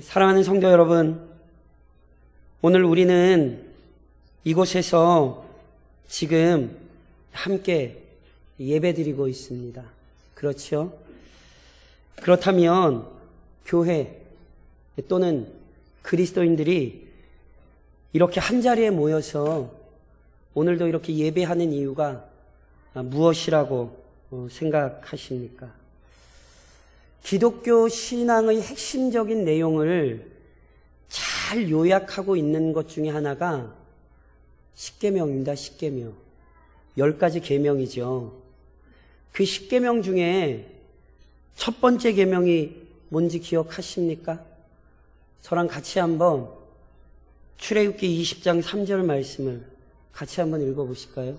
사랑하는 성도 여러분, 오늘 우리는 이곳에서 지금 함께 예배드리고 있습니다. 그렇죠? 그렇다면 교회 또는 그리스도인들이 이렇게 한자리에 모여서 오늘도 이렇게 예배하는 이유가 무엇이라고 생각하십니까? 기독교 신앙의 핵심적인 내용을 잘 요약하고 있는 것 중에 하나가 십계명입니다. 십계명. 10가지 계명이죠. 그 십계명 중에 첫 번째 계명이 뭔지 기억하십니까? 저랑 같이 한번 출애굽기 20장 3절 말씀을 같이 한번 읽어보실까요?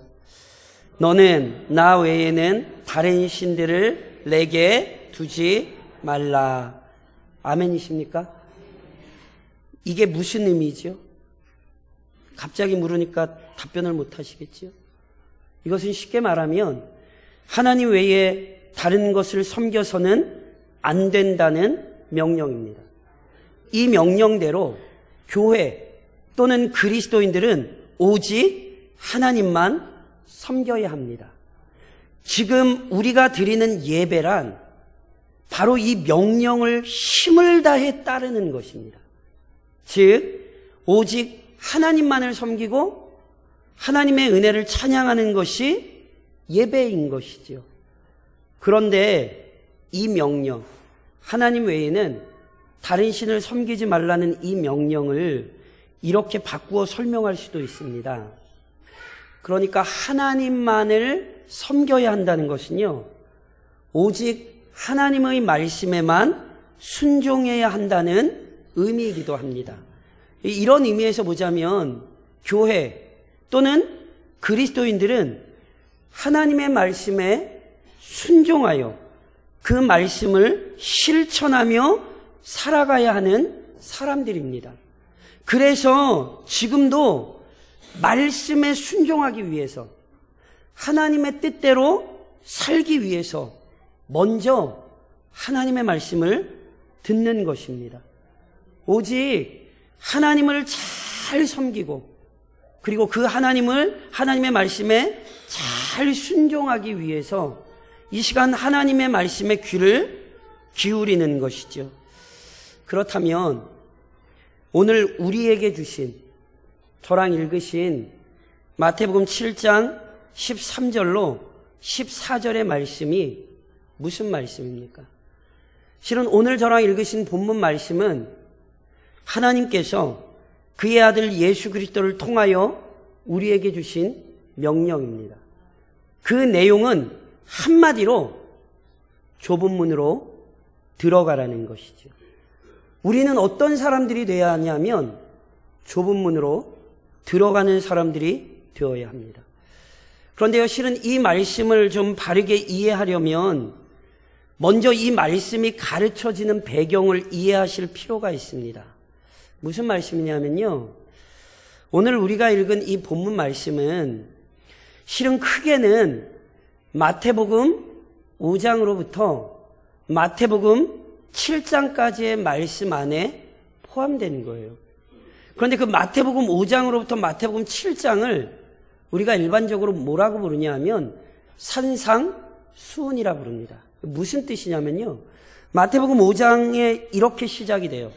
너는 나 외에는 다른 신들을 내게 두지 말라. 아멘이십니까? 이게 무슨 의미죠? 갑자기 물으니까 답변을 못 하시겠죠? 이것은 쉽게 말하면 하나님 외에 다른 것을 섬겨서는 안 된다는 명령입니다. 이 명령대로 교회 또는 그리스도인들은 오직 하나님만 섬겨야 합니다. 지금 우리가 드리는 예배란 바로 이 명령을 힘을 다해 따르는 것입니다. 즉 오직 하나님만을 섬기고 하나님의 은혜를 찬양하는 것이 예배인 것이지요. 그런데 이 명령, 하나님 외에는 다른 신을 섬기지 말라는 이 명령을 이렇게 바꾸어 설명할 수도 있습니다. 그러니까 하나님만을 섬겨야 한다는 것은요, 오직 하나님의 말씀에만 순종해야 한다는 의미이기도 합니다. 이런 의미에서 보자면 교회 또는 그리스도인들은 하나님의 말씀에 순종하여 그 말씀을 실천하며 살아가야 하는 사람들입니다. 그래서 지금도 말씀에 순종하기 위해서 하나님의 뜻대로 살기 위해서 먼저 하나님의 말씀을 듣는 것입니다. 오직 하나님을 잘 섬기고 그리고 그 하나님의 말씀에 잘 순종하기 위해서 이 시간 하나님의 말씀에 귀를 기울이는 것이죠. 그렇다면 오늘 우리에게 주신, 저랑 읽으신 마태복음 7장 13절로 14절의 말씀이 무슨 말씀입니까? 실은 오늘 저랑 읽으신 본문 말씀은 하나님께서 그의 아들 예수 그리스도를 통하여 우리에게 주신 명령입니다. 그 내용은 한마디로 좁은 문으로 들어가라는 것이죠. 우리는 어떤 사람들이 되어야 하냐면 좁은 문으로 들어가는 사람들이 되어야 합니다. 그런데요, 실은 이 말씀을 좀 바르게 이해하려면 먼저 이 말씀이 가르쳐지는 배경을 이해하실 필요가 있습니다. 무슨 말씀이냐면요, 오늘 우리가 읽은 이 본문 말씀은 실은 크게는 마태복음 5장으로부터 마태복음 7장까지의 말씀 안에 포함되는 거예요. 그런데 그 마태복음 5장으로부터 마태복음 7장을 우리가 일반적으로 뭐라고 부르냐 하면 산상수훈이라 부릅니다. 무슨 뜻이냐면요, 마태복음 5장에 이렇게 시작이 돼요.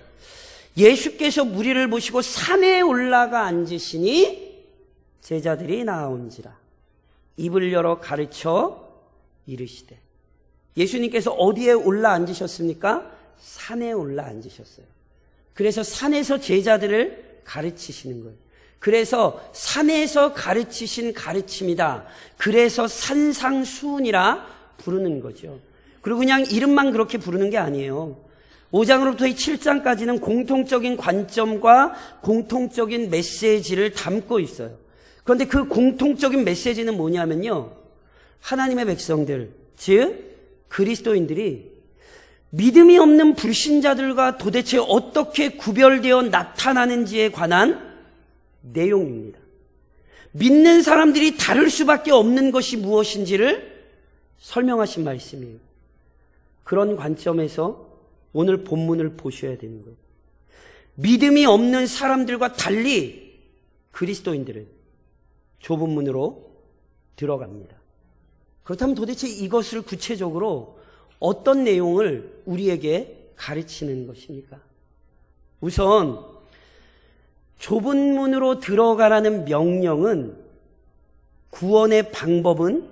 예수께서 무리를 보시고 산에 올라가 앉으시니 제자들이 나아온지라 입을 열어 가르쳐 이르시되. 예수님께서 어디에 올라 앉으셨습니까? 산에 올라 앉으셨어요. 그래서 산에서 제자들을 가르치시는 거예요. 그래서 산에서 가르치신 가르침이다. 그래서 산상수훈이라 부르는 거죠. 그리고 그냥 이름만 그렇게 부르는 게 아니에요. 5장으로부터 이 7장까지는 공통적인 관점과 공통적인 메시지를 담고 있어요. 그런데 그 공통적인 메시지는 뭐냐면요, 하나님의 백성들, 즉 그리스도인들이 믿음이 없는 불신자들과 도대체 어떻게 구별되어 나타나는지에 관한 내용입니다. 믿는 사람들이 다를 수밖에 없는 것이 무엇인지를 설명하신 말씀이에요. 그런 관점에서 오늘 본문을 보셔야 되는 거예요. 믿음이 없는 사람들과 달리 그리스도인들은 좁은 문으로 들어갑니다. 그렇다면 도대체 이것을 구체적으로 어떤 내용을 우리에게 가르치는 것입니까? 우선 좁은 문으로 들어가라는 명령은 구원의 방법은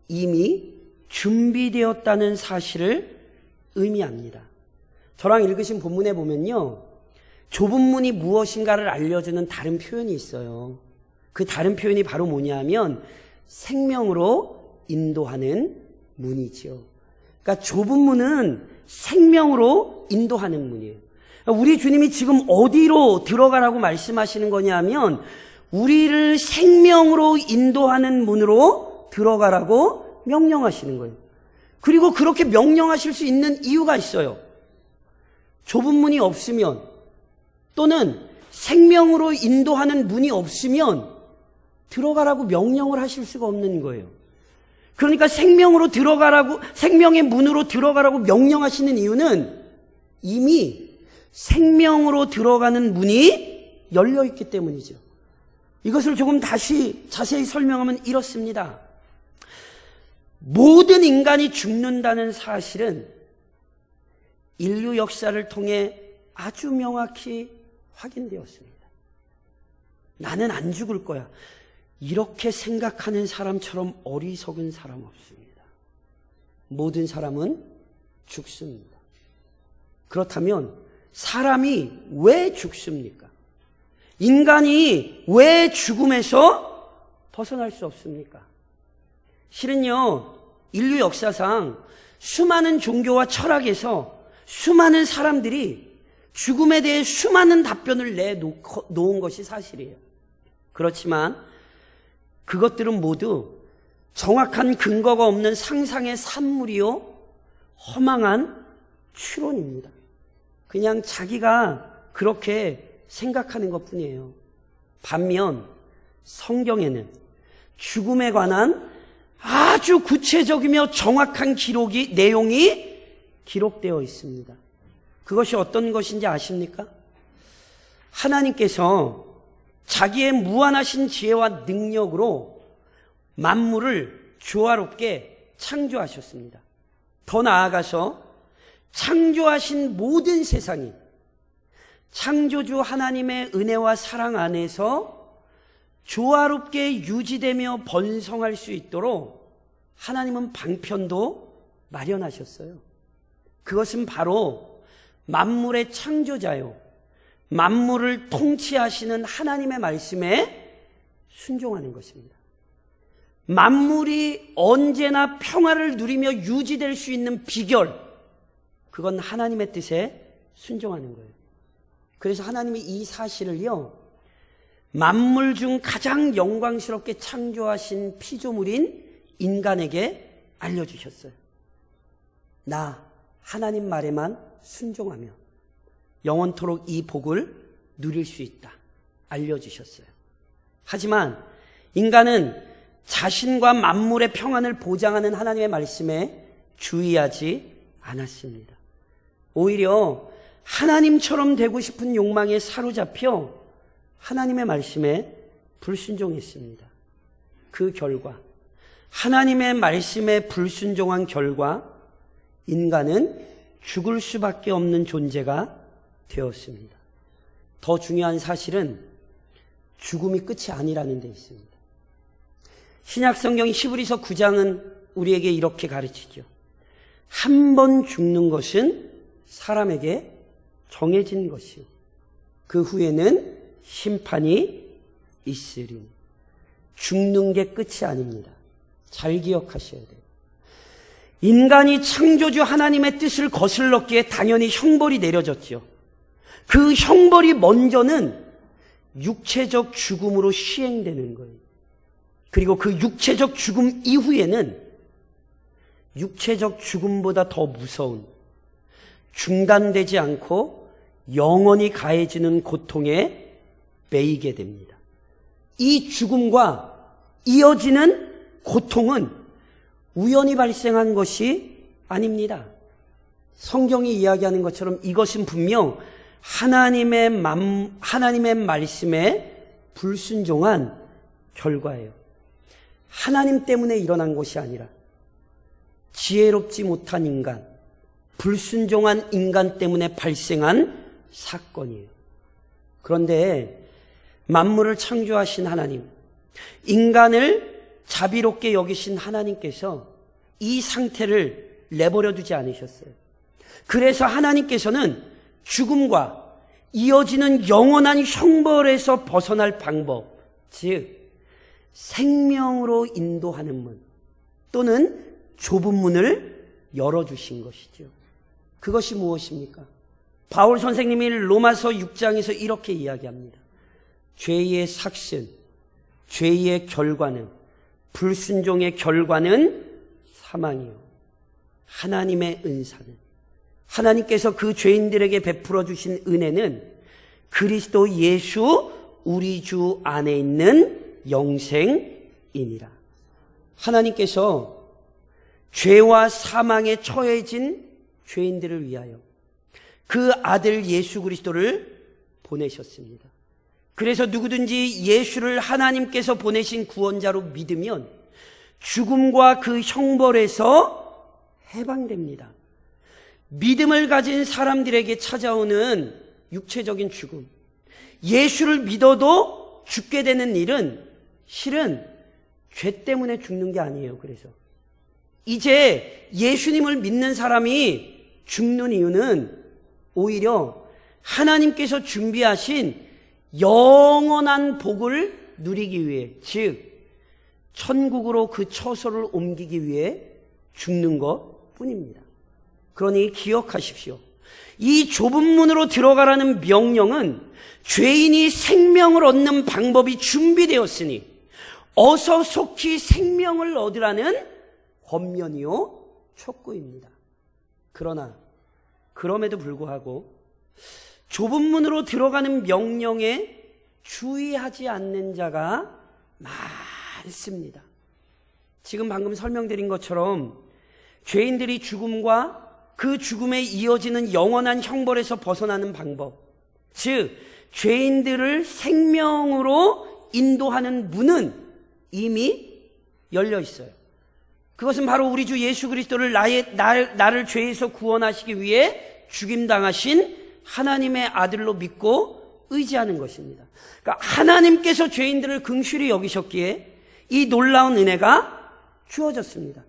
이미 준비되었다는 사실을 의미합니다. 저랑 읽으신 본문에 보면요, 좁은 문이 무엇인가를 알려주는 다른 표현이 있어요. 그 다른 표현이 바로 뭐냐면 생명으로 인도하는 문이죠. 그러니까 좁은 문은 생명으로 인도하는 문이에요. 우리 주님이 지금 어디로 들어가라고 말씀하시는 거냐면 우리를 생명으로 인도하는 문으로 들어가라고 명령하시는 거예요. 그리고 그렇게 명령하실 수 있는 이유가 있어요. 좁은 문이 없으면 또는 생명으로 인도하는 문이 없으면 들어가라고 명령을 하실 수가 없는 거예요. 그러니까 생명으로 들어가라고, 생명의 문으로 들어가라고 명령하시는 이유는 이미 생명으로 들어가는 문이 열려있기 때문이죠. 이것을 조금 다시 자세히 설명하면 이렇습니다. 모든 인간이 죽는다는 사실은 인류 역사를 통해 아주 명확히 확인되었습니다. 나는 안 죽을 거야. 이렇게 생각하는 사람처럼 어리석은 사람 없습니다. 모든 사람은 죽습니다. 그렇다면 사람이 왜 죽습니까? 인간이 왜 죽음에서 벗어날 수 없습니까? 실은요, 인류 역사상 수많은 종교와 철학에서 수많은 사람들이 죽음에 대해 수많은 답변을 내놓은 것이 사실이에요. 그렇지만 그것들은 모두 정확한 근거가 없는 상상의 산물이요, 허망한 추론입니다. 그냥 자기가 그렇게 생각하는 것뿐이에요. 반면 성경에는 죽음에 관한 아주 구체적이며 정확한 내용이 기록되어 있습니다. 그것이 어떤 것인지 아십니까? 하나님께서 자기의 무한하신 지혜와 능력으로 만물을 조화롭게 창조하셨습니다. 더 나아가서 창조하신 모든 세상이 창조주 하나님의 은혜와 사랑 안에서 조화롭게 유지되며 번성할 수 있도록 하나님은 방편도 마련하셨어요. 그것은 바로 만물의 창조자요, 만물을 통치하시는 하나님의 말씀에 순종하는 것입니다. 만물이 언제나 평화를 누리며 유지될 수 있는 비결, 그건 하나님의 뜻에 순종하는 거예요. 그래서 하나님이 이 사실을요, 만물 중 가장 영광스럽게 창조하신 피조물인 인간에게 알려주셨어요. 나 하나님 말에만 순종하면 영원토록 이 복을 누릴 수 있다 알려주셨어요. 하지만 인간은 자신과 만물의 평안을 보장하는 하나님의 말씀에 주의하지 않았습니다. 오히려 하나님처럼 되고 싶은 욕망에 사로잡혀 하나님의 말씀에 불순종했습니다. 그 결과, 하나님의 말씀에 불순종한 결과 인간은 죽을 수밖에 없는 존재가 되었습니다. 더 중요한 사실은 죽음이 끝이 아니라는 데 있습니다. 신약성경 히브리서 9장은 우리에게 이렇게 가르치죠. 한 번 죽는 것은 사람에게 정해진 것이요, 그 후에는 심판이 있으리니. 죽는 게 끝이 아닙니다. 잘 기억하셔야 돼요. 인간이 창조주 하나님의 뜻을 거슬렀기에 당연히 형벌이 내려졌죠. 그 형벌이 먼저는 육체적 죽음으로 시행되는 거예요. 그리고 그 육체적 죽음 이후에는 육체적 죽음보다 더 무서운, 중단되지 않고 영원히 가해지는 고통에 매이게 됩니다. 이 죽음과 이어지는 고통은 우연히 발생한 것이 아닙니다. 성경이 이야기하는 것처럼 이것은 분명 하나님의 말씀에 불순종한 결과예요. 하나님 때문에 일어난 것이 아니라 지혜롭지 못한 인간, 불순종한 인간 때문에 발생한 사건이에요. 그런데 만물을 창조하신 하나님, 인간을 자비롭게 여기신 하나님께서 이 상태를 내버려 두지 않으셨어요. 그래서 하나님께서는 죽음과 이어지는 영원한 형벌에서 벗어날 방법, 즉 생명으로 인도하는 문 또는 좁은 문을 열어주신 것이죠. 그것이 무엇입니까? 바울 선생님이 로마서 6장에서 이렇게 이야기합니다. 죄의 삭슨, 죄의 결과는, 불순종의 결과는 사망이요. 하나님의 은사는, 하나님께서 그 죄인들에게 베풀어 주신 은혜는 그리스도 예수 우리 주 안에 있는 영생이니라. 하나님께서 죄와 사망에 처해진 죄인들을 위하여 그 아들 예수 그리스도를 보내셨습니다. 그래서 누구든지 예수를 하나님께서 보내신 구원자로 믿으면 죽음과 그 형벌에서 해방됩니다. 믿음을 가진 사람들에게 찾아오는 육체적인 죽음, 예수를 믿어도 죽게 되는 일은 실은 죄 때문에 죽는 게 아니에요. 그래서 이제 예수님을 믿는 사람이 죽는 이유는 오히려 하나님께서 준비하신 영원한 복을 누리기 위해, 즉 천국으로 그 처소를 옮기기 위해 죽는 것 뿐입니다. 그러니 기억하십시오. 이 좁은 문으로 들어가라는 명령은 죄인이 생명을 얻는 방법이 준비되었으니 어서 속히 생명을 얻으라는 권면이요 촉구입니다. 그러나 그럼에도 불구하고 좁은 문으로 들어가는 명령에 주의하지 않는 자가 많습니다. 지금 방금 설명드린 것처럼 죄인들이 죽음과 그 죽음에 이어지는 영원한 형벌에서 벗어나는 방법, 즉 죄인들을 생명으로 인도하는 문은 이미 열려 있어요. 그것은 바로 우리 주 예수 그리스도를 나를 죄에서 구원하시기 위해 죽임당하신 하나님의 아들로 믿고 의지하는 것입니다. 그러니까 하나님께서 죄인들을 긍휼히 여기셨기에 이 놀라운 은혜가 주어졌습니다.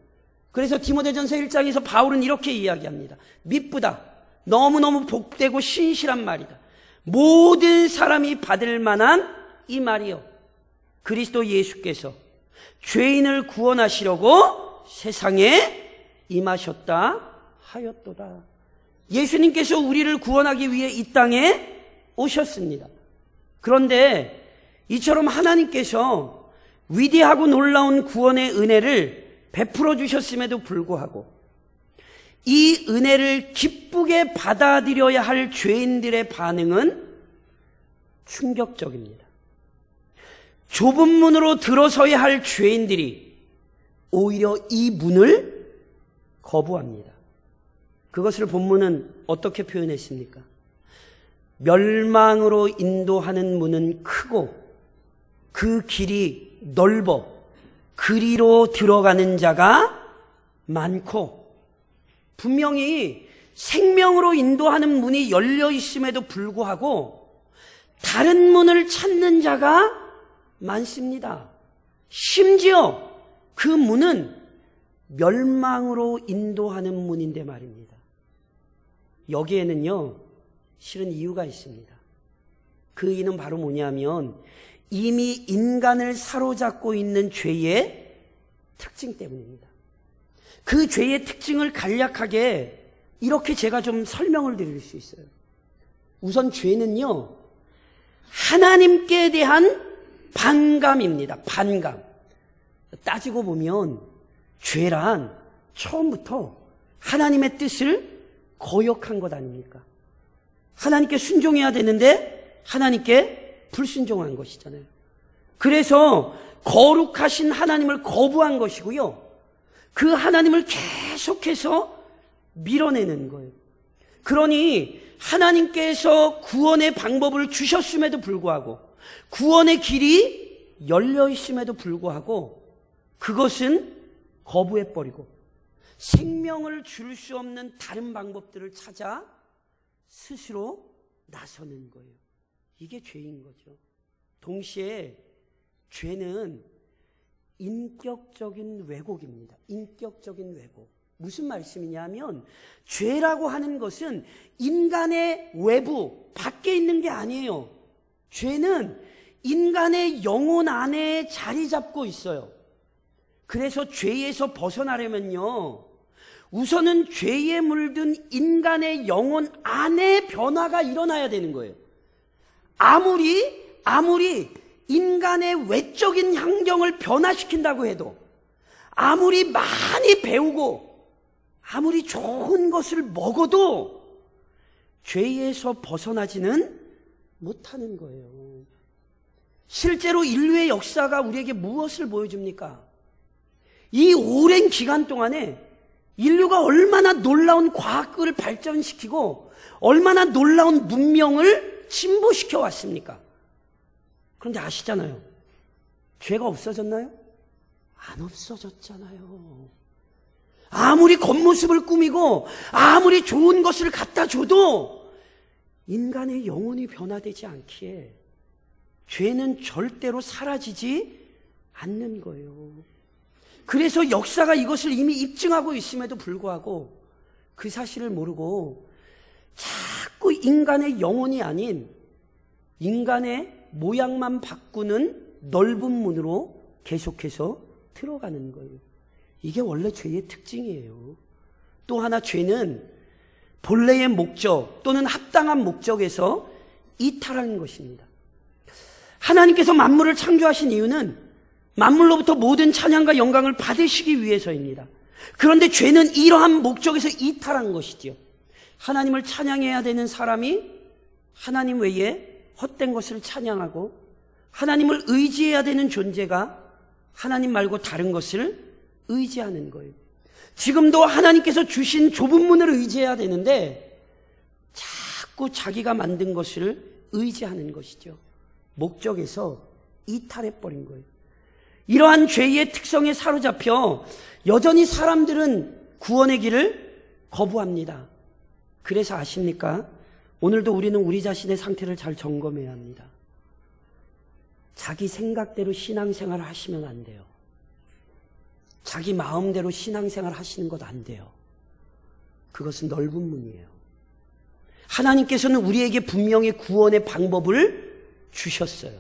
그래서 디모데전서 1장에서 바울은 이렇게 이야기합니다. 미쁘다. 너무너무 복되고 신실한 말이다. 모든 사람이 받을 만한 이 말이요. 그리스도 예수께서 죄인을 구원하시려고 세상에 임하셨다 하였도다. 예수님께서 우리를 구원하기 위해 이 땅에 오셨습니다. 그런데 이처럼 하나님께서 위대하고 놀라운 구원의 은혜를 베풀어 주셨음에도 불구하고 이 은혜를 기쁘게 받아들여야 할 죄인들의 반응은 충격적입니다. 좁은 문으로 들어서야 할 죄인들이 오히려 이 문을 거부합니다. 그것을 본문은 어떻게 표현했습니까? 멸망으로 인도하는 문은 크고 그 길이 넓어 그리로 들어가는 자가 많고, 분명히 생명으로 인도하는 문이 열려 있음에도 불구하고 다른 문을 찾는 자가 많습니다. 심지어 그 문은 멸망으로 인도하는 문인데 말입니다. 여기에는요, 실은 이유가 있습니다. 그 이유는 바로 뭐냐면 이미 인간을 사로잡고 있는 죄의 특징 때문입니다. 그 죄의 특징을 간략하게 이렇게 제가 좀 설명을 드릴 수 있어요. 우선 죄는요, 하나님께 대한 반감입니다. 반감. 따지고 보면 죄란 처음부터 하나님의 뜻을 거역한 것 아닙니까? 하나님께 순종해야 되는데 하나님께 불순종한 것이잖아요. 그래서 거룩하신 하나님을 거부한 것이고요, 그 하나님을 계속해서 밀어내는 거예요. 그러니 하나님께서 구원의 방법을 주셨음에도 불구하고, 구원의 길이 열려 있음에도 불구하고 그것은 거부해버리고 생명을 줄 수 없는 다른 방법들을 찾아 스스로 나서는 거예요. 이게 죄인 거죠. 동시에 죄는 인격적인 왜곡입니다. 인격적인 왜곡. 무슨 말씀이냐면 죄라고 하는 것은 인간의 외부, 밖에 있는 게 아니에요. 죄는 인간의 영혼 안에 자리 잡고 있어요. 그래서 죄에서 벗어나려면요, 우선은 죄에 물든 인간의 영혼 안에 변화가 일어나야 되는 거예요. 아무리 인간의 외적인 환경을 변화시킨다고 해도, 아무리 많이 배우고 아무리 좋은 것을 먹어도 죄에서 벗어나지는 못하는 거예요. 실제로 인류의 역사가 우리에게 무엇을 보여줍니까? 이 오랜 기간 동안에 인류가 얼마나 놀라운 과학을 발전시키고 얼마나 놀라운 문명을 진보시켜 왔습니까? 그런데 아시잖아요. 죄가 없어졌나요? 안 없어졌잖아요. 아무리 겉모습을 꾸미고 아무리 좋은 것을 갖다 줘도 인간의 영혼이 변화되지 않기에 죄는 절대로 사라지지 않는 거예요. 그래서 역사가 이것을 이미 입증하고 있음에도 불구하고 그 사실을 모르고 자꾸 인간의 영혼이 아닌 인간의 모양만 바꾸는 넓은 문으로 계속해서 들어가는 거예요. 이게 원래 죄의 특징이에요. 또 하나, 죄는 본래의 목적 또는 합당한 목적에서 이탈하는 것입니다. 하나님께서 만물을 창조하신 이유는 만물로부터 모든 찬양과 영광을 받으시기 위해서입니다. 그런데 죄는 이러한 목적에서 이탈한 것이지요. 하나님을 찬양해야 되는 사람이 하나님 외에 헛된 것을 찬양하고, 하나님을 의지해야 되는 존재가 하나님 말고 다른 것을 의지하는 거예요. 지금도 하나님께서 주신 좁은 문을 의지해야 되는데 자꾸 자기가 만든 것을 의지하는 것이죠. 목적에서 이탈해버린 거예요. 이러한 죄의 특성에 사로잡혀 여전히 사람들은 구원의 길을 거부합니다. 그래서 아십니까? 오늘도 우리는 우리 자신의 상태를 잘 점검해야 합니다. 자기 생각대로 신앙생활을 하시면 안 돼요. 자기 마음대로 신앙생활 하시는 것 안 돼요. 그것은 넓은 문이에요. 하나님께서는 우리에게 분명히 구원의 방법을 주셨어요.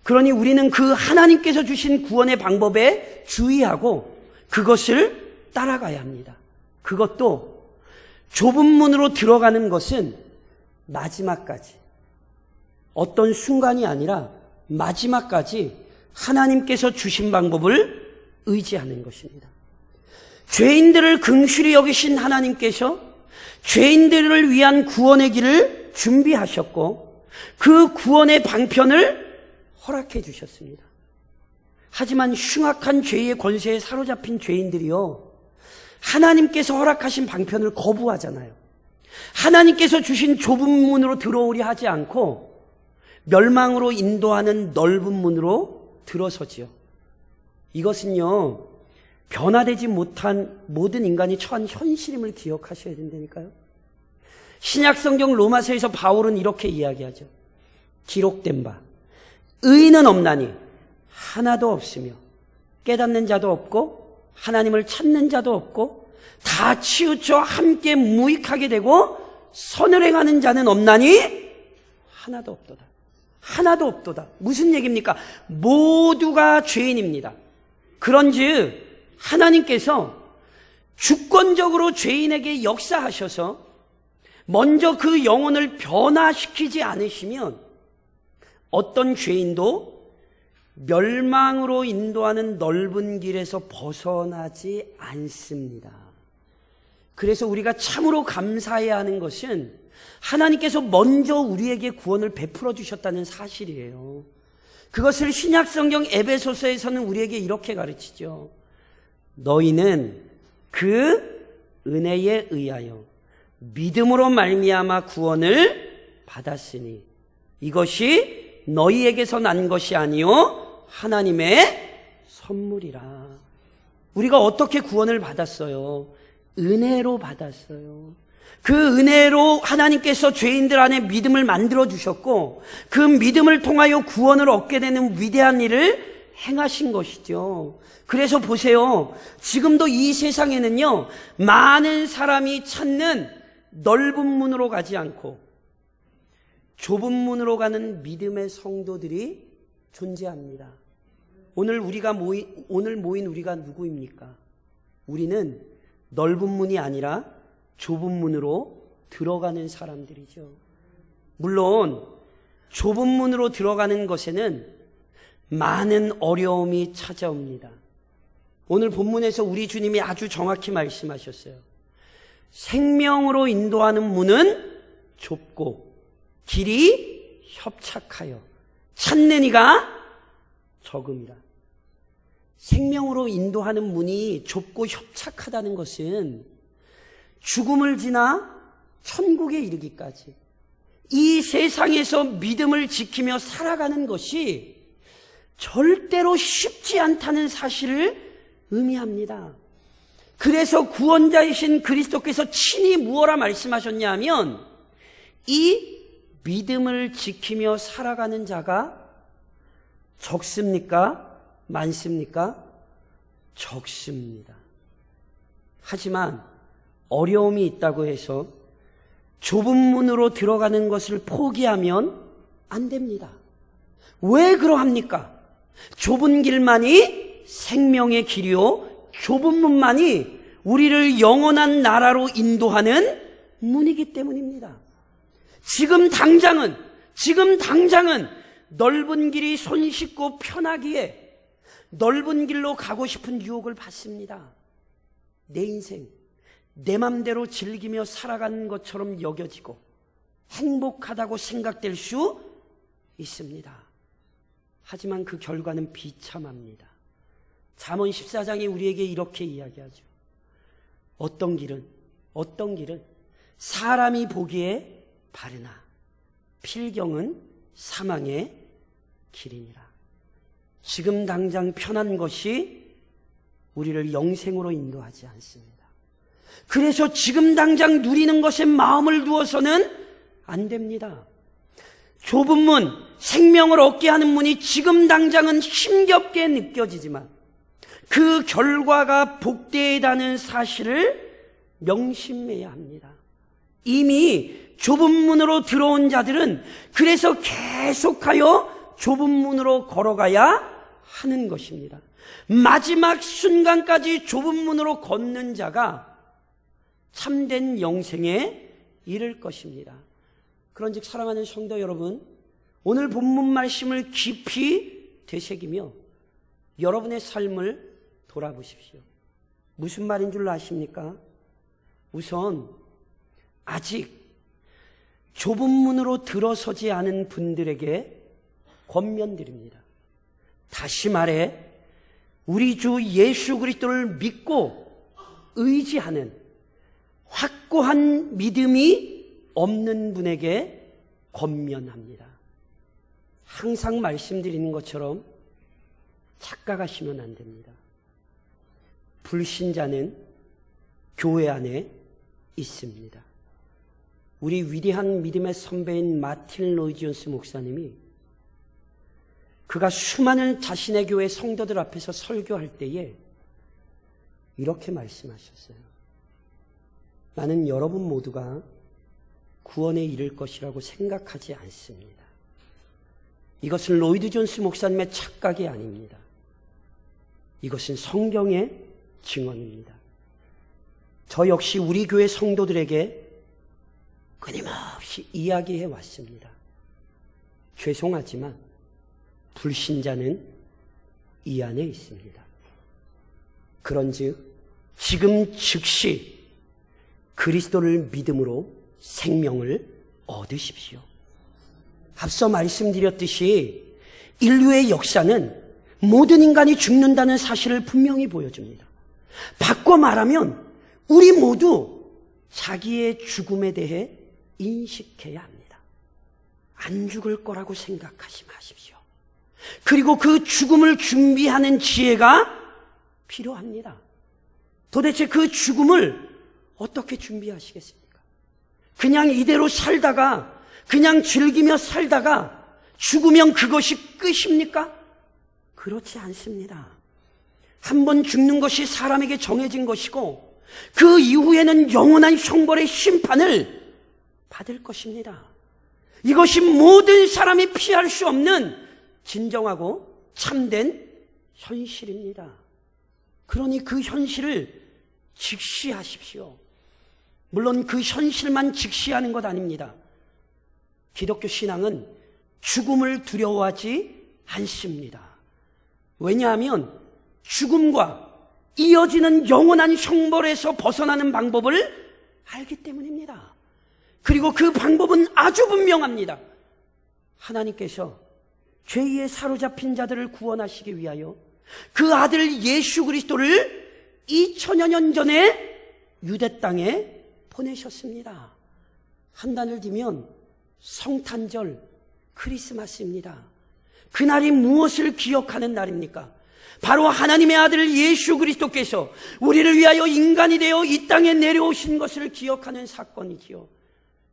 그러니 우리는 그 하나님께서 주신 구원의 방법에 주의하고 그것을 따라가야 합니다. 그것도 좁은 문으로 들어가는 것은 마지막까지, 어떤 순간이 아니라 마지막까지 하나님께서 주신 방법을 의지하는 것입니다. 죄인들을 긍휼히 여기신 하나님께서 죄인들을 위한 구원의 길을 준비하셨고 그 구원의 방편을 허락해 주셨습니다. 하지만 흉악한 죄의 권세에 사로잡힌 죄인들이요, 하나님께서 허락하신 방편을 거부하잖아요. 하나님께서 주신 좁은 문으로 들어오려 하지 않고 멸망으로 인도하는 넓은 문으로 들어서지요. 이것은요, 변화되지 못한 모든 인간이 처한 현실임을 기억하셔야 된다니까요. 신약성경 로마서에서 바울은 이렇게 이야기하죠. 기록된 바 의인은 없나니 하나도 없으며 깨닫는 자도 없고 하나님을 찾는 자도 없고 다 치우쳐 함께 무익하게 되고 선을 행하는 자는 없나니 하나도 없도다. 하나도 없도다. 무슨 얘기입니까? 모두가 죄인입니다. 그런즉 하나님께서 주권적으로 죄인에게 역사하셔서 먼저 그 영혼을 변화시키지 않으시면 어떤 죄인도 멸망으로 인도하는 넓은 길에서 벗어나지 않습니다. 그래서 우리가 참으로 감사해야 하는 것은 하나님께서 먼저 우리에게 구원을 베풀어 주셨다는 사실이에요. 그것을 신약성경 에베소서에서는 우리에게 이렇게 가르치죠. 너희는 그 은혜에 의하여 믿음으로 말미암아 구원을 받았으니 이것이 너희에게서 난 것이 아니요 하나님의 선물이라. 우리가 어떻게 구원을 받았어요? 은혜로 받았어요. 그 은혜로 하나님께서 죄인들 안에 믿음을 만들어 주셨고 그 믿음을 통하여 구원을 얻게 되는 위대한 일을 행하신 것이죠. 그래서 보세요. 지금도 이 세상에는요, 많은 사람이 찾는 넓은 문으로 가지 않고 좁은 문으로 가는 믿음의 성도들이 존재합니다. 오늘 모인 우리가 누구입니까? 우리는 넓은 문이 아니라 좁은 문으로 들어가는 사람들이죠. 물론 좁은 문으로 들어가는 것에는 많은 어려움이 찾아옵니다. 오늘 본문에서 우리 주님이 아주 정확히 말씀하셨어요. 생명으로 인도하는 문은 좁고 길이 협착하여 찾는 이가 적음이라. 생명으로 인도하는 문이 좁고 협착하다는 것은 죽음을 지나 천국에 이르기까지 이 세상에서 믿음을 지키며 살아가는 것이 절대로 쉽지 않다는 사실을 의미합니다. 그래서 구원자이신 그리스도께서 친히 무엇라 말씀하셨냐 하면 이 믿음을 지키며 살아가는 자가 적습니까? 많습니까? 적습니다. 하지만 어려움이 있다고 해서 좁은 문으로 들어가는 것을 포기하면 안 됩니다. 왜 그러합니까? 좁은 길만이 생명의 길이요, 좁은 문만이 우리를 영원한 나라로 인도하는 문이기 때문입니다. 지금 당장은 넓은 길이 손쉽고 편하기에 넓은 길로 가고 싶은 유혹을 받습니다. 내 인생, 내 맘대로 즐기며 살아가는 것처럼 여겨지고 행복하다고 생각될 수 있습니다. 하지만 그 결과는 비참합니다. 잠언 14장이 우리에게 이렇게 이야기하죠. 어떤 길은 사람이 보기에 바르나 필경은 사망의 길이니라. 지금 당장 편한 것이 우리를 영생으로 인도하지 않습니다. 그래서 지금 당장 누리는 것에 마음을 두어서는 안 됩니다. 좁은 문, 생명을 얻게 하는 문이 지금 당장은 힘겹게 느껴지지만 그 결과가 복되다는 사실을 명심해야 합니다. 이미 좁은 문으로 들어온 자들은 그래서 계속하여 좁은 문으로 걸어가야 하는 것입니다. 마지막 순간까지 좁은 문으로 걷는 자가 참된 영생에 이를 것입니다. 그런즉 사랑하는 성도 여러분, 오늘 본문 말씀을 깊이 되새기며 여러분의 삶을 돌아보십시오. 무슨 말인 줄 아십니까? 우선 아직 좁은 문으로 들어서지 않은 분들에게 권면드립니다. 다시 말해 우리 주 예수 그리스도를 믿고 의지하는 확고한 믿음이 없는 분에게 권면합니다. 항상 말씀드리는 것처럼 착각하시면 안 됩니다. 불신자는 교회 안에 있습니다. 우리 위대한 믿음의 선배인 마틴 로이드 존스 목사님이 그가 수많은 자신의 교회 성도들 앞에서 설교할 때에 이렇게 말씀하셨어요. 나는 여러분 모두가 구원에 이를 것이라고 생각하지 않습니다. 이것은 로이드 존스 목사님의 착각이 아닙니다. 이것은 성경의 증언입니다. 저 역시 우리 교회 성도들에게 끊임없이 이야기해 왔습니다. 죄송하지만 불신자는 이 안에 있습니다. 그런즉 지금 즉시 그리스도를 믿음으로 생명을 얻으십시오. 앞서 말씀드렸듯이 인류의 역사는 모든 인간이 죽는다는 사실을 분명히 보여줍니다. 바꿔 말하면 우리 모두 자기의 죽음에 대해 인식해야 합니다. 안 죽을 거라고 생각하지 마십시오. 그리고 그 죽음을 준비하는 지혜가 필요합니다. 도대체 그 죽음을 어떻게 준비하시겠습니까? 그냥 이대로 살다가, 그냥 즐기며 살다가 죽으면 그것이 끝입니까? 그렇지 않습니다. 한 번 죽는 것이 사람에게 정해진 것이고 그 이후에는 영원한 형벌의 심판을 받을 것입니다. 이것이 모든 사람이 피할 수 없는 진정하고 참된 현실입니다. 그러니 그 현실을 직시하십시오. 물론 그 현실만 직시하는 것 아닙니다. 기독교 신앙은 죽음을 두려워하지 않습니다. 왜냐하면 죽음과 이어지는 영원한 형벌에서 벗어나는 방법을 알기 때문입니다. 그리고 그 방법은 아주 분명합니다. 하나님께서 죄에 사로잡힌 자들을 구원하시기 위하여 그 아들 예수 그리스도를 2000여 년 전에 유대 땅에 보내셨습니다. 한 단을 뒤면 성탄절 크리스마스입니다. 그날이 무엇을 기억하는 날입니까? 바로 하나님의 아들 예수 그리스도께서 우리를 위하여 인간이 되어 이 땅에 내려오신 것을 기억하는 사건이지요.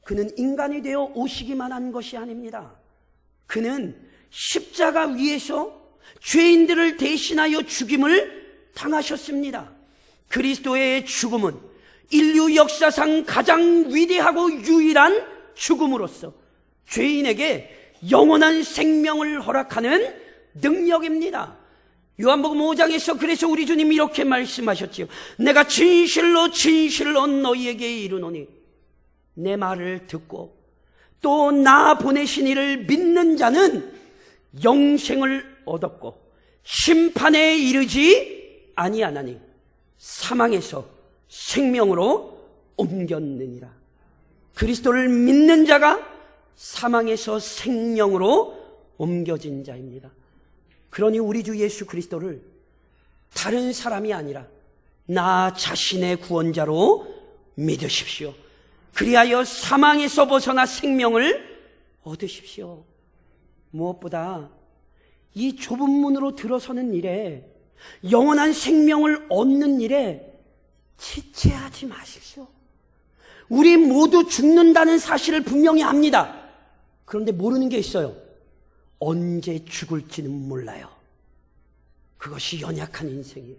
그는 인간이 되어 오시기만 한 것이 아닙니다. 그는 십자가 위에서 죄인들을 대신하여 죽임을 당하셨습니다. 그리스도의 죽음은 인류 역사상 가장 위대하고 유일한 죽음으로서 죄인에게 영원한 생명을 허락하는 능력입니다. 요한복음 5장에서 그래서 우리 주님이 이렇게 말씀하셨지요. 내가 진실로 진실로 너희에게 이르노니 내 말을 듣고 또 나 보내신 이를 믿는 자는 영생을 얻었고 심판에 이르지 아니하나니 사망에서 생명으로 옮겼느니라. 그리스도를 믿는 자가 사망에서 생명으로 옮겨진 자입니다. 그러니 우리 주 예수 그리스도를 다른 사람이 아니라 나 자신의 구원자로 믿으십시오. 그리하여 사망에서 벗어나 생명을 얻으십시오. 무엇보다 이 좁은 문으로 들어서는 일에, 영원한 생명을 얻는 일에 지체하지 마십시오. 우리 모두 죽는다는 사실을 분명히 압니다. 그런데 모르는 게 있어요. 언제 죽을지는 몰라요. 그것이 연약한 인생이에요.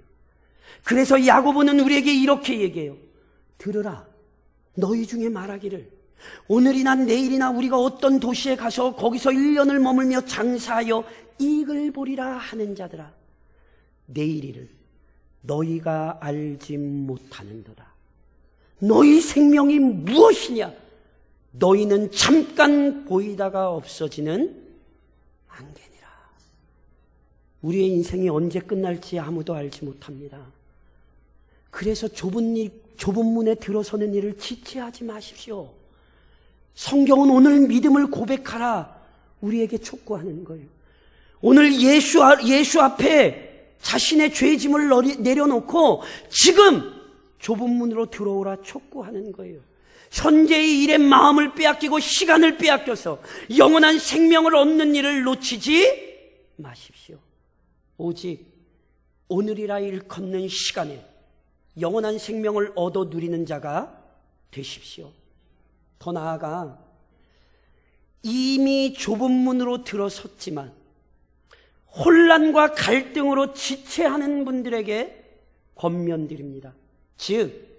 그래서 야고보는 우리에게 이렇게 얘기해요. 들으라. 너희 중에 말하기를 오늘이나 내일이나 우리가 어떤 도시에 가서 거기서 1년을 머물며 장사하여 이익을 보리라 하는 자들아, 내일이를 너희가 알지 못하는도다. 너희 생명이 무엇이냐? 너희는 잠깐 보이다가 없어지는 안개니라. 우리의 인생이 언제 끝날지 아무도 알지 못합니다. 그래서 좁은 문에 들어서는 일을 지체하지 마십시오. 성경은 오늘 믿음을 고백하라 우리에게 촉구하는 거예요. 오늘 예수 앞에 자신의 죄짐을 내려놓고 지금 좁은 문으로 들어오라 촉구하는 거예요. 현재의 일에 마음을 빼앗기고 시간을 빼앗겨서 영원한 생명을 얻는 일을 놓치지 마십시오. 오직 오늘이라 일컫는 시간에 영원한 생명을 얻어 누리는 자가 되십시오. 더 나아가 이미 좁은 문으로 들어섰지만 혼란과 갈등으로 지체하는 분들에게 권면드립니다. 즉,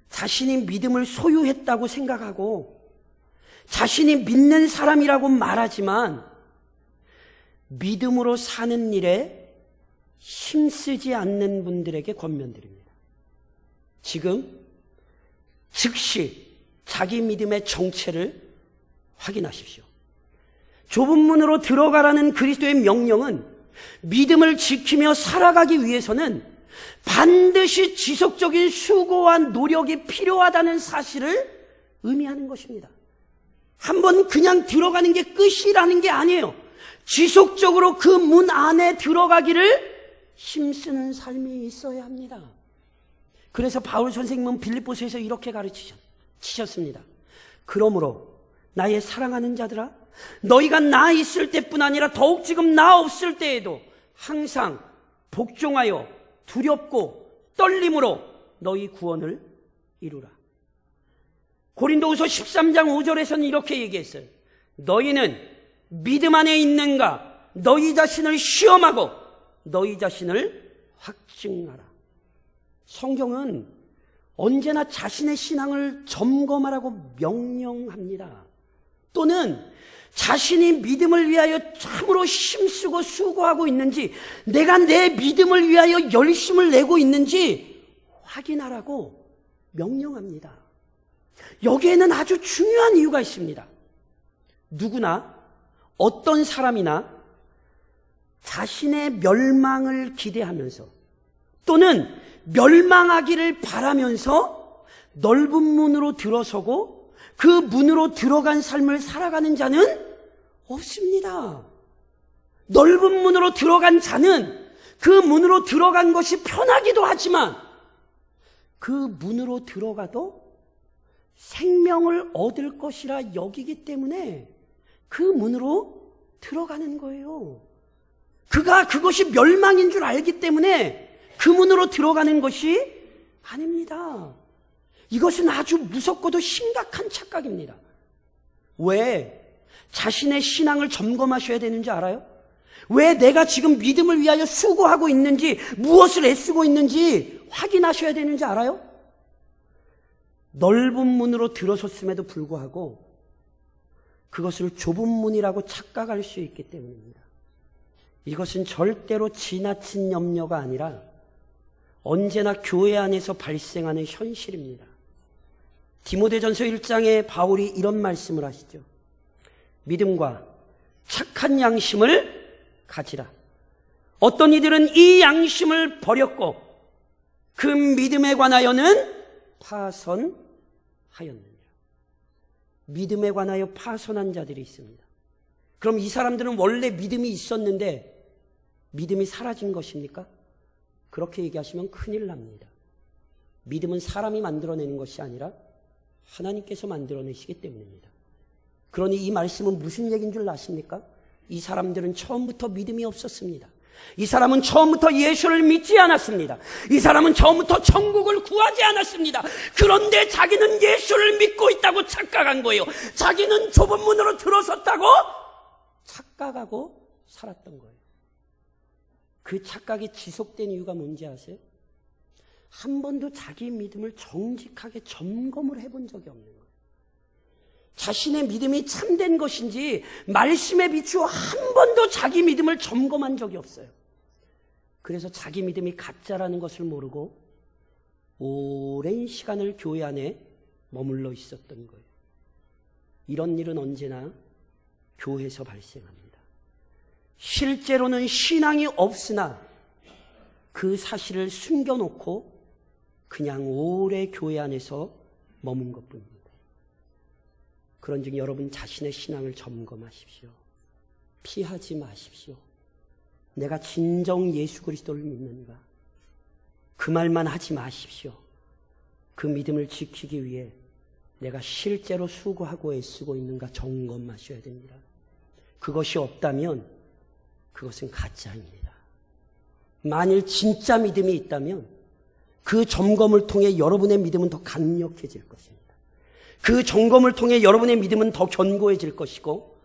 자신이 믿음을 소유했다고 생각하고 자신이 믿는 사람이라고 말하지만 믿음으로 사는 일에 힘쓰지 않는 분들에게 권면드립니다. 지금 즉시 자기 믿음의 정체를 확인하십시오. 좁은 문으로 들어가라는 그리스도의 명령은 믿음을 지키며 살아가기 위해서는 반드시 지속적인 수고와 노력이 필요하다는 사실을 의미하는 것입니다. 한번 그냥 들어가는 게 끝이라는 게 아니에요. 지속적으로 그 문 안에 들어가기를 힘쓰는 삶이 있어야 합니다. 그래서 바울 선생님은 빌립보서에서 이렇게 가르치셨습니다. 그러므로 나의 사랑하는 자들아, 너희가 나 있을 때뿐 아니라 더욱 지금 나 없을 때에도 항상 복종하여 두렵고 떨림으로 너희 구원을 이루라. 고린도후서 13장 5절에서는 이렇게 얘기했어요. 너희는 믿음 안에 있는가 너희 자신을 시험하고 너희 자신을 확증하라. 성경은 언제나 자신의 신앙을 점검하라고 명령합니다. 또는 자신이 믿음을 위하여 참으로 힘쓰고 수고하고 있는지, 내가 내 믿음을 위하여 열심을 내고 있는지 확인하라고 명령합니다. 여기에는 아주 중요한 이유가 있습니다. 누구나 어떤 사람이나 자신의 멸망을 기대하면서 또는 멸망하기를 바라면서 넓은 문으로 들어서고 그 문으로 들어간 삶을 살아가는 자는 없습니다. 넓은 문으로 들어간 자는 그 문으로 들어간 것이 편하기도 하지만 그 문으로 들어가도 생명을 얻을 것이라 여기기 때문에 그 문으로 들어가는 거예요. 그것이 멸망인 줄 알기 때문에 그 문으로 들어가는 것이 아닙니다. 이것은 아주 무섭고도 심각한 착각입니다. 왜 자신의 신앙을 점검하셔야 되는지 알아요? 왜 내가 지금 믿음을 위하여 수고하고 있는지, 무엇을 애쓰고 있는지 확인하셔야 되는지 알아요? 넓은 문으로 들어섰음에도 불구하고 그것을 좁은 문이라고 착각할 수 있기 때문입니다. 이것은 절대로 지나친 염려가 아니라 언제나 교회 안에서 발생하는 현실입니다. 디모데전서 1장에 바울이 이런 말씀을 하시죠. 믿음과 착한 양심을 가지라. 어떤 이들은 이 양심을 버렸고 그 믿음에 관하여는 파선하였느니라. 믿음에 관하여 파선한 자들이 있습니다. 그럼 이 사람들은 원래 믿음이 있었는데 믿음이 사라진 것입니까? 그렇게 얘기하시면 큰일 납니다. 믿음은 사람이 만들어내는 것이 아니라 하나님께서 만들어내시기 때문입니다. 그러니 이 말씀은 무슨 얘기인 줄 아십니까? 이 사람들은 처음부터 믿음이 없었습니다. 이 사람은 처음부터 예수를 믿지 않았습니다. 이 사람은 처음부터 천국을 구하지 않았습니다. 그런데 자기는 예수를 믿고 있다고 착각한 거예요. 자기는 좁은 문으로 들어섰다고 착각하고 살았던 거예요. 그 착각이 지속된 이유가 뭔지 아세요? 한 번도 자기 믿음을 정직하게 점검을 해본 적이 없는 거예요. 자신의 믿음이 참된 것인지 말씀에 비추어 한 번도 자기 믿음을 점검한 적이 없어요. 그래서 자기 믿음이 가짜라는 것을 모르고 오랜 시간을 교회 안에 머물러 있었던 거예요. 이런 일은 언제나 교회에서 발생합니다. 실제로는 신앙이 없으나 그 사실을 숨겨놓고 그냥 오래 교회 안에서 머문 것뿐입니다. 그런즉 여러분 자신의 신앙을 점검하십시오. 피하지 마십시오. 내가 진정 예수 그리스도를 믿는가? 그 말만 하지 마십시오. 그 믿음을 지키기 위해 내가 실제로 수고하고 애쓰고 있는가 점검하셔야 됩니다. 그것이 없다면 그것은 가짜입니다. 만일 진짜 믿음이 있다면 그 점검을 통해 여러분의 믿음은 더 강력해질 것입니다. 그 점검을 통해 여러분의 믿음은 더 견고해질 것이고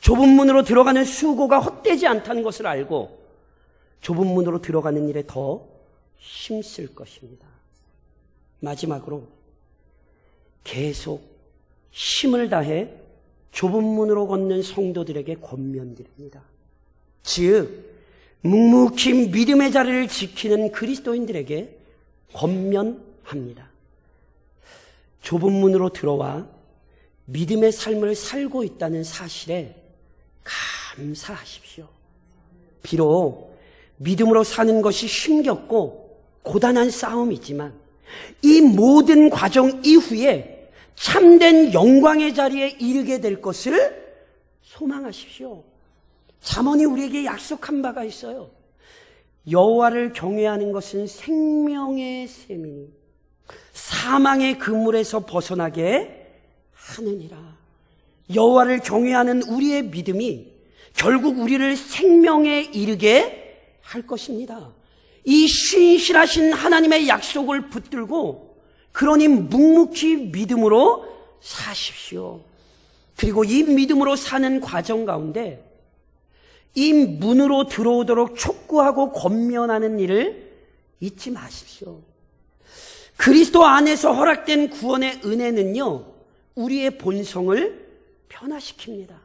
좁은 문으로 들어가는 수고가 헛되지 않다는 것을 알고 좁은 문으로 들어가는 일에 더 힘쓸 것입니다. 마지막으로 계속 힘을 다해 좁은 문으로 걷는 성도들에게 권면드립니다. 즉 묵묵히 믿음의 자리를 지키는 그리스도인들에게 권면합니다. 좁은 문으로 들어와 믿음의 삶을 살고 있다는 사실에 감사하십시오. 비록 믿음으로 사는 것이 힘겹고 고단한 싸움이지만 이 모든 과정 이후에 참된 영광의 자리에 이르게 될 것을 소망하십시오. 잠언이 우리에게 약속한 바가 있어요. 여호와를 경외하는 것은 생명의 셈이니 사망의 그물에서 벗어나게 하느니라. 여호와를 경외하는 우리의 믿음이 결국 우리를 생명에 이르게 할 것입니다. 이 신실하신 하나님의 약속을 붙들고 그러니 묵묵히 믿음으로 사십시오. 그리고 이 믿음으로 사는 과정 가운데 이 문으로 들어오도록 촉구하고 권면하는 일을 잊지 마십시오. 그리스도 안에서 허락된 구원의 은혜는요, 우리의 본성을 변화시킵니다.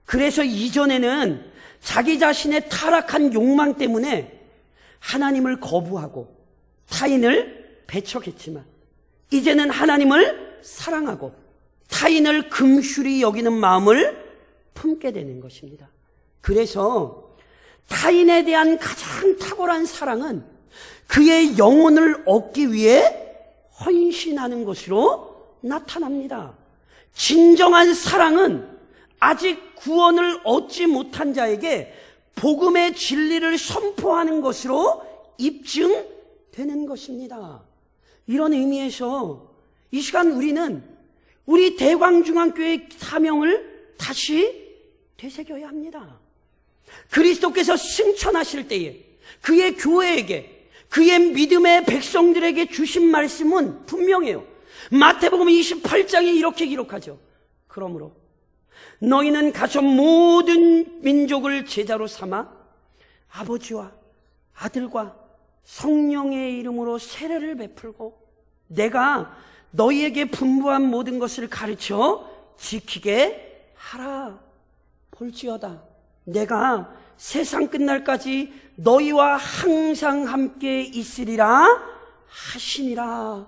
그래서 이전에는 자기 자신의 타락한 욕망 때문에 하나님을 거부하고 타인을 배척했지만 이제는 하나님을 사랑하고 타인을 긍휼히 여기는 마음을 품게 되는 것입니다. 그래서 타인에 대한 가장 탁월한 사랑은 그의 영혼을 얻기 위해 헌신하는 것으로 나타납니다. 진정한 사랑은 아직 구원을 얻지 못한 자에게 복음의 진리를 선포하는 것으로 입증되는 것입니다. 이런 의미에서 이 시간 우리는 우리 대광중앙교회의 사명을 다시 되새겨야 합니다. 그리스도께서 승천하실 때에 그의 교회에게, 그의 믿음의 백성들에게 주신 말씀은 분명해요. 마태복음 28장에 이렇게 기록하죠. 그러므로 너희는 가서 모든 민족을 제자로 삼아 아버지와 아들과 성령의 이름으로 세례를 베풀고 내가 너희에게 분부한 모든 것을 가르쳐 지키게 하라. 볼지어다 내가 세상 끝날까지 너희와 항상 함께 있으리라 하시니라.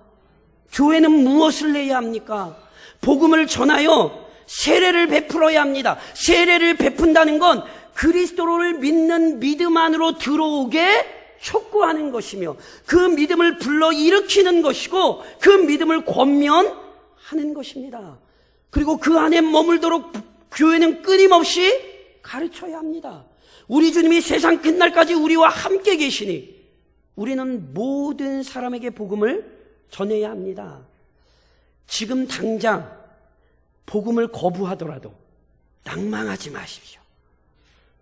교회는 무엇을 해야 합니까? 복음을 전하여 세례를 베풀어야 합니다. 세례를 베푼다는 건 그리스도를 믿는 믿음 안으로 들어오게 촉구하는 것이며 그 믿음을 불러일으키는 것이고 그 믿음을 권면하는 것입니다. 그리고 그 안에 머물도록 교회는 끊임없이 가르쳐야 합니다. 우리 주님이 세상 끝날까지 우리와 함께 계시니 우리는 모든 사람에게 복음을 전해야 합니다. 지금 당장 복음을 거부하더라도 낭망하지 마십시오.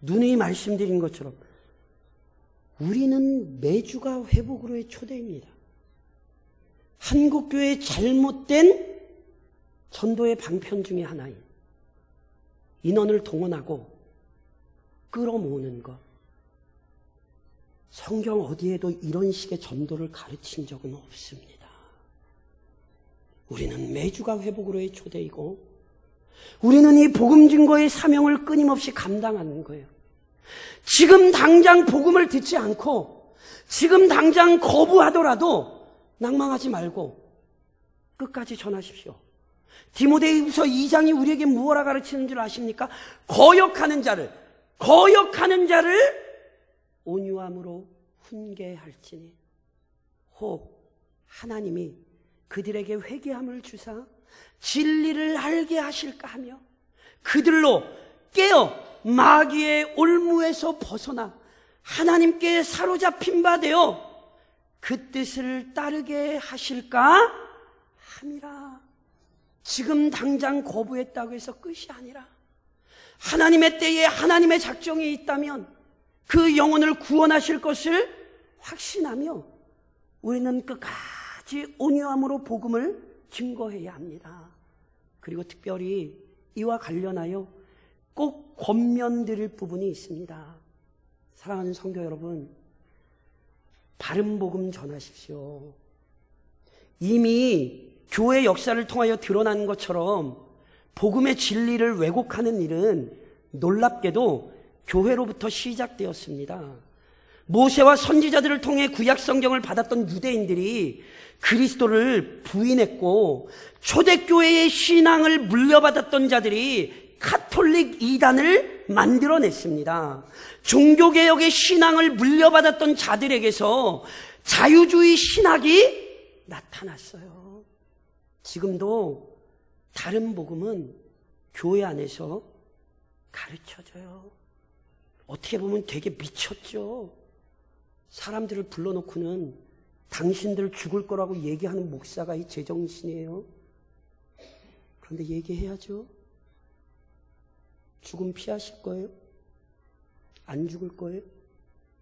누누이 말씀드린 것처럼 우리는 매주가 회복으로의 초대입니다. 한국교회의 잘못된 전도의 방편 중에 하나인 인원을 동원하고 끌어모으는 것. 성경 어디에도 이런 식의 전도를 가르친 적은 없습니다. 우리는 매주가 회복으로의 초대이고 우리는 이 복음 증거의 사명을 끊임없이 감당하는 거예요. 지금 당장 복음을 듣지 않고 지금 당장 거부하더라도 낭망하지 말고 끝까지 전하십시오. 디모데후서 2장이 우리에게 무엇라 가르치는 줄 아십니까? 거역하는 자를 온유함으로 훈계할지니 혹 하나님이 그들에게 회개함을 주사 진리를 알게 하실까 하며 그들로 깨어 마귀의 올무에서 벗어나 하나님께 사로잡힌 바 되어 그 뜻을 따르게 하실까 함이라. 지금 당장 거부했다고 해서 끝이 아니라 하나님의 때에 하나님의 작정이 있다면 그 영혼을 구원하실 것을 확신하며 우리는 끝까지 온유함으로 복음을 증거해야 합니다. 그리고 특별히 이와 관련하여 꼭 권면드릴 부분이 있습니다. 사랑하는 성도 여러분, 바른 복음 전하십시오. 이미 교회 역사를 통하여 드러난 것처럼 복음의 진리를 왜곡하는 일은 놀랍게도 교회로부터 시작되었습니다. 모세와 선지자들을 통해 구약 성경을 받았던 유대인들이 그리스도를 부인했고 초대교회의 신앙을 물려받았던 자들이 카톨릭 이단을 만들어냈습니다. 종교개혁의 신앙을 물려받았던 자들에게서 자유주의 신학이 나타났어요. 지금도 다른 복음은 교회 안에서 가르쳐져요. 어떻게 보면 되게 미쳤죠. 사람들을 불러놓고는 당신들 죽을 거라고 얘기하는 목사가 이 제정신이에요. 그런데 얘기해야죠. 죽음 피하실 거예요? 안 죽을 거예요?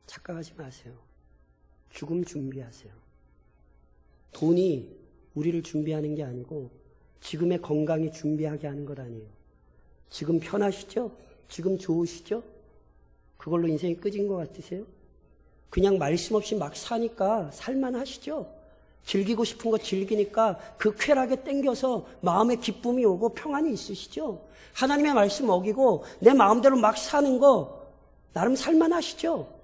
착각하지 마세요. 죽음 준비하세요. 돈이 우리를 준비하는 게 아니고 지금의 건강이 준비하게 하는 것 아니에요. 지금 편하시죠? 지금 좋으시죠? 그걸로 인생이 끝인 것 같으세요? 그냥 말씀 없이 막 사니까 살만하시죠? 즐기고 싶은 거 즐기니까 그 쾌락에 땡겨서 마음에 기쁨이 오고 평안이 있으시죠? 하나님의 말씀 어기고 내 마음대로 막 사는 거 나름 살만하시죠?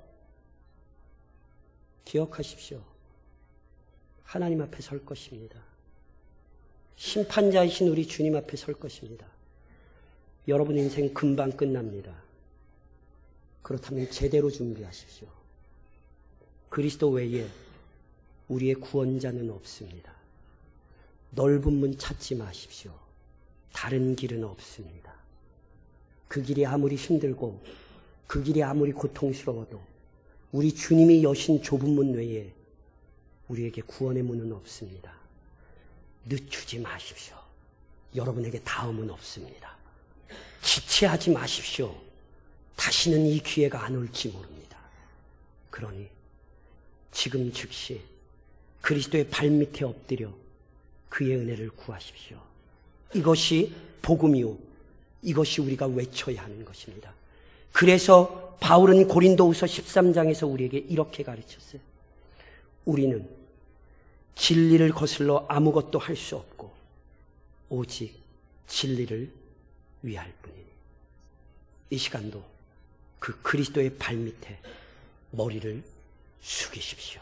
기억하십시오. 하나님 앞에 설 것입니다. 심판자이신 우리 주님 앞에 설 것입니다. 여러분 인생 금방 끝납니다. 그렇다면 제대로 준비하십시오. 그리스도 외에 우리의 구원자는 없습니다. 넓은 문 찾지 마십시오. 다른 길은 없습니다. 그 길이 아무리 힘들고 그 길이 아무리 고통스러워도 우리 주님이 여신 좁은 문 외에 우리에게 구원의 문은 없습니다. 늦추지 마십시오. 여러분에게 다음은 없습니다. 지체하지 마십시오. 다시는 이 기회가 안 올지 모릅니다. 그러니 지금 즉시 그리스도의 발밑에 엎드려 그의 은혜를 구하십시오. 이것이 복음이요. 이것이 우리가 외쳐야 하는 것입니다. 그래서 바울은 고린도후서 13장에서 우리에게 이렇게 가르쳤어요. 우리는 진리를 거슬러 아무것도 할 수 없고 오직 진리를 위할 뿐이니. 이 시간도 그 그리스도의 발밑에 머리를 숙이십시오.